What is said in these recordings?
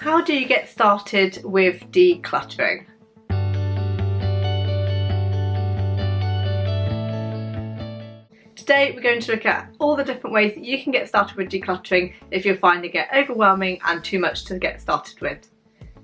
How do you get started with decluttering? Today we're going to look at all the different ways that you can get started with decluttering if you're finding it overwhelming and too much to get started with.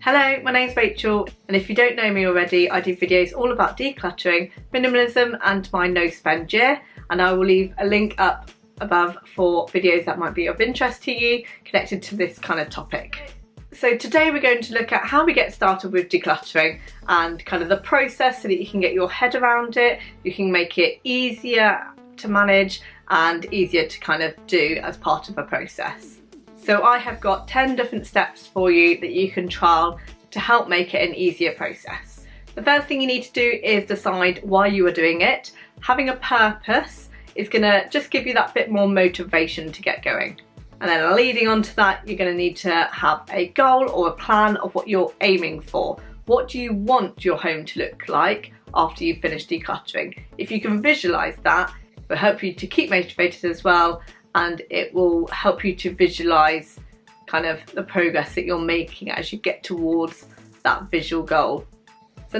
Hello, my name's Rachel, and if you don't know me already, I do videos all about decluttering, minimalism and my no spend year, and I will leave a link up above for videos that might be of interest to you connected to this kind of topic. So today we're going to look at how we get started with decluttering and kind of the process so that you can get your head around it, you can make it easier to manage and easier to kind of do as part of a process. So I have got 10 different steps for you that you can trial to help make it an easier process. The first thing you need to do is decide why you are doing it. Having a purpose is going to just give you that bit more motivation to get going. And then leading on to that, you're going to need to have a goal or a plan of what you're aiming for. What do you want your home to look like after you've finished decluttering? If you can visualise that, it will help you to keep motivated as well, and it will help you to visualise kind of the progress that you're making as you get towards that visual goal. So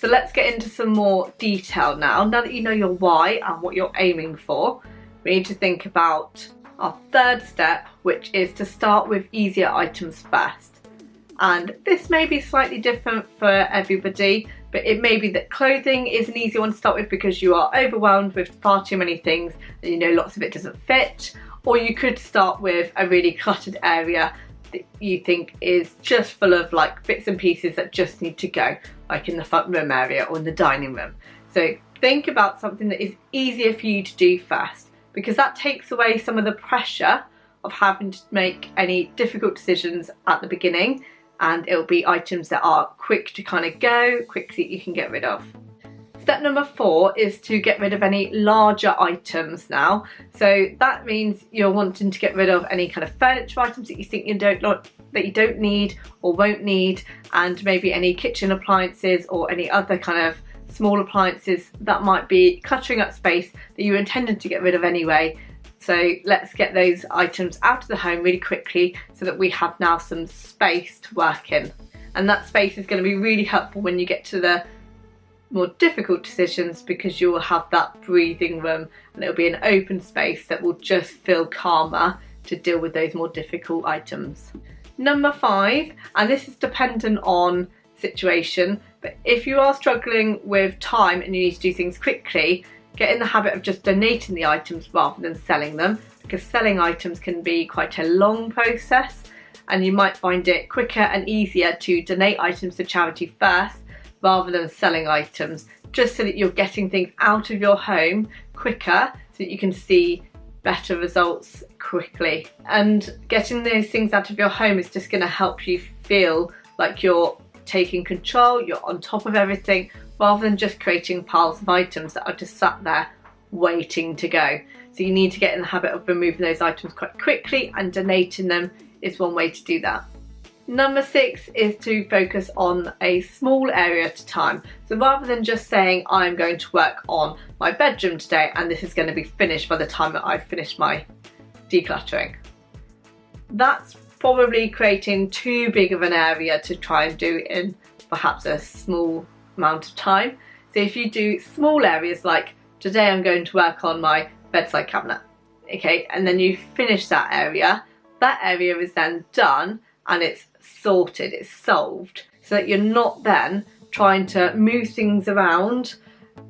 let's get into some more detail now. Now that you know your why and what you're aiming for, we need to think about our third step, which is to start with easier items first. And this may be slightly different for everybody, but it may be that clothing is an easy one to start with because you are overwhelmed with far too many things and you know lots of it doesn't fit. Or you could start with a really cluttered area that you think is just full of like bits and pieces that just need to go, like in the front room area or in the dining room. So think about something that is easier for you to do first, because that takes away some of the pressure of having to make any difficult decisions at the beginning, and it'll be items that are quick to kind of go, quick that you can get rid of. Step number 4 is to get rid of any larger items now. So that means you're wanting to get rid of any kind of furniture items that you think you don't need or won't need, and maybe any kitchen appliances or any other kind of small appliances that might be cluttering up space that you intended to get rid of anyway. So let's get those items out of the home really quickly so that we have now some space to work in. And that space is going to be really helpful when you get to the more difficult decisions, because you will have that breathing room and it'll be an open space that will just feel calmer to deal with those more difficult items. Number 5, and this is dependent on situation, but if you are struggling with time and you need to do things quickly, get in the habit of just donating the items rather than selling them, because selling items can be quite a long process and you might find it quicker and easier to donate items to charity first rather than selling items, just so that you're getting things out of your home quicker so that you can see better results quickly. And getting those things out of your home is just going to help you feel like you're taking control, you're on top of everything, rather than just creating piles of items that are just sat there waiting to go. So you need to get in the habit of removing those items quite quickly, and donating them is one way to do that. Number 6 is to focus on a small area at a time. So rather than just saying I'm going to work on my bedroom today and this is going to be finished by the time that I've finished my decluttering, that's probably creating too big of an area to try and do in perhaps a small amount of time. So if you do small areas like today I'm going to work on my bedside cabinet, okay, and then you finish that area is then done and it's sorted, it's solved, so that you're not then trying to move things around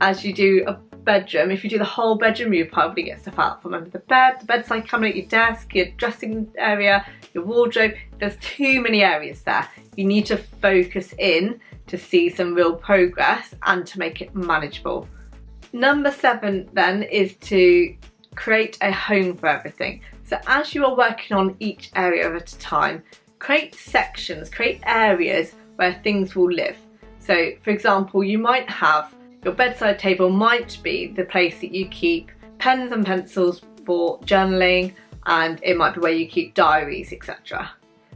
as you do a bedroom. If you do the whole bedroom, you probably get stuff out from under the bed, the bedside cabinet, your desk, your dressing area, your wardrobe. There's too many areas there. You need to focus in to see some real progress and to make it manageable. Number 7 then is to create a home for everything. So as you are working on each area at a time, create sections, create areas where things will live. So for example, you might have your bedside table might be the place that you keep pens and pencils for journaling, and it might be where you keep diaries, etc.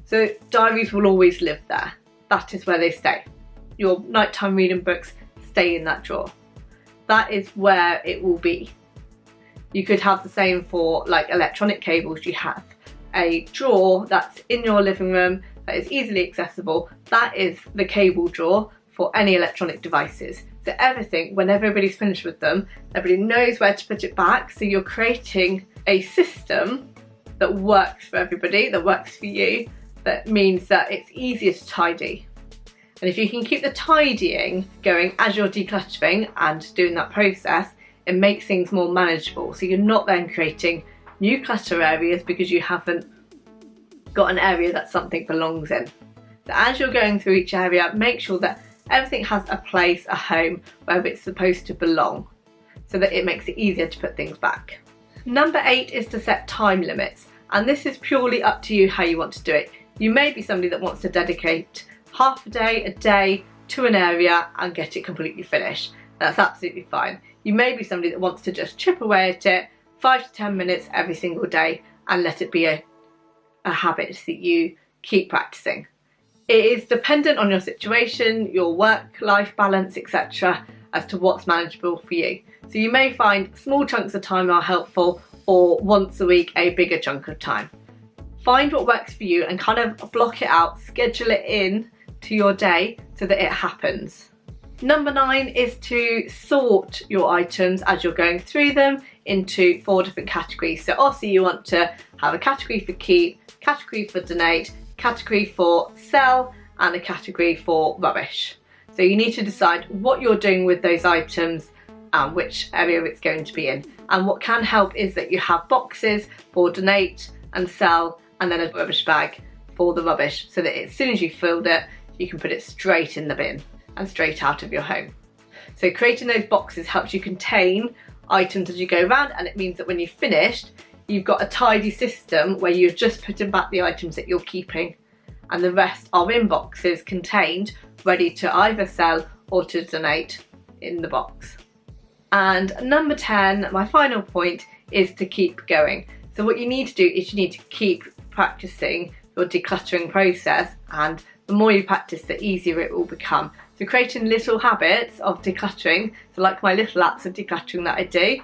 So diaries will always live there. That is where they stay. Your nighttime reading books stay in that drawer. That is where it will be. You could have the same for like electronic cables. You have a drawer that's in your living room that is easily accessible, that is the cable drawer for any electronic devices. So everything, when everybody's finished with them, everybody knows where to put it back. So you're creating a system that works for everybody, that works for you, that means that it's easier to tidy. And if you can keep the tidying going as you're decluttering and doing that process, it makes things more manageable. So you're not then creating new clutter areas because you haven't got an area that something belongs in. So as you're going through each area, make sure that everything has a place, a home, where it's supposed to belong, so that it makes it easier to put things back. Number 8 is to set time limits, and this is purely up to you how you want to do it. You may be somebody that wants to dedicate half a day to an area and get it completely finished. That's absolutely fine. You may be somebody that wants to just chip away at it 5 to 10 minutes every single day and let it be a habit that you keep practicing. It is dependent on your situation, your work-life balance, etc., as to what's manageable for you. So you may find small chunks of time are helpful, or once a week a bigger chunk of time. Find what works for you and kind of block it out, schedule it in to your day so that it happens. Number 9 is to sort your items as you're going through them into 4 different categories. So obviously you want to have a category for keep, category for donate, category for sell, and a category for rubbish. So you need to decide what you're doing with those items and which area it's going to be in. And what can help is that you have boxes for donate and sell, and then a rubbish bag for the rubbish, so that as soon as you've filled it, you can put it straight in the bin and straight out of your home. So creating those boxes helps you contain items as you go around, and it means that when you've finished, you've got a tidy system where you're just putting back the items that you're keeping, and the rest are in boxes contained, ready to either sell or to donate in the box. And number 10, my final point, is to keep going. So what you need to do is you need to keep practicing your decluttering process, and the more you practice, the easier it will become. So creating little habits of decluttering, so like my little acts of decluttering that I do,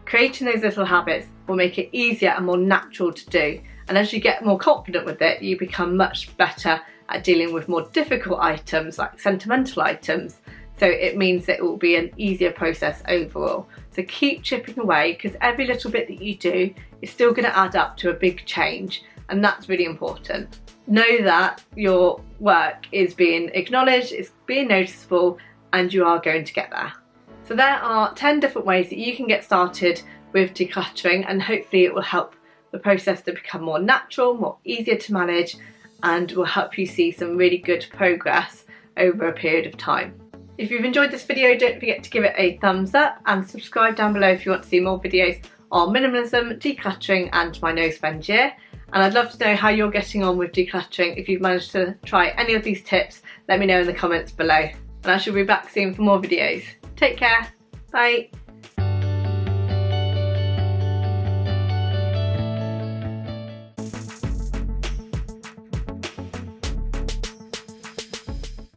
creating those little habits will make it easier and more natural to do. And as you get more confident with it, you become much better at dealing with more difficult items, like sentimental items. So it means that it will be an easier process overall. So keep chipping away, because every little bit that you do is still going to add up to a big change, and that's really important. Know that your work is being acknowledged, it's being noticeable, and you are going to get there. So there are 10 different ways that you can get started with decluttering, and hopefully it will help the process to become more natural, more easier to manage, and will help you see some really good progress over a period of time. If you've enjoyed this video, don't forget to give it a thumbs up and subscribe down below if you want to see more videos on minimalism, decluttering and my no spend year. And I'd love to know how you're getting on with decluttering. If you've managed to try any of these tips, let me know in the comments below. And I shall be back soon for more videos. Take care, bye.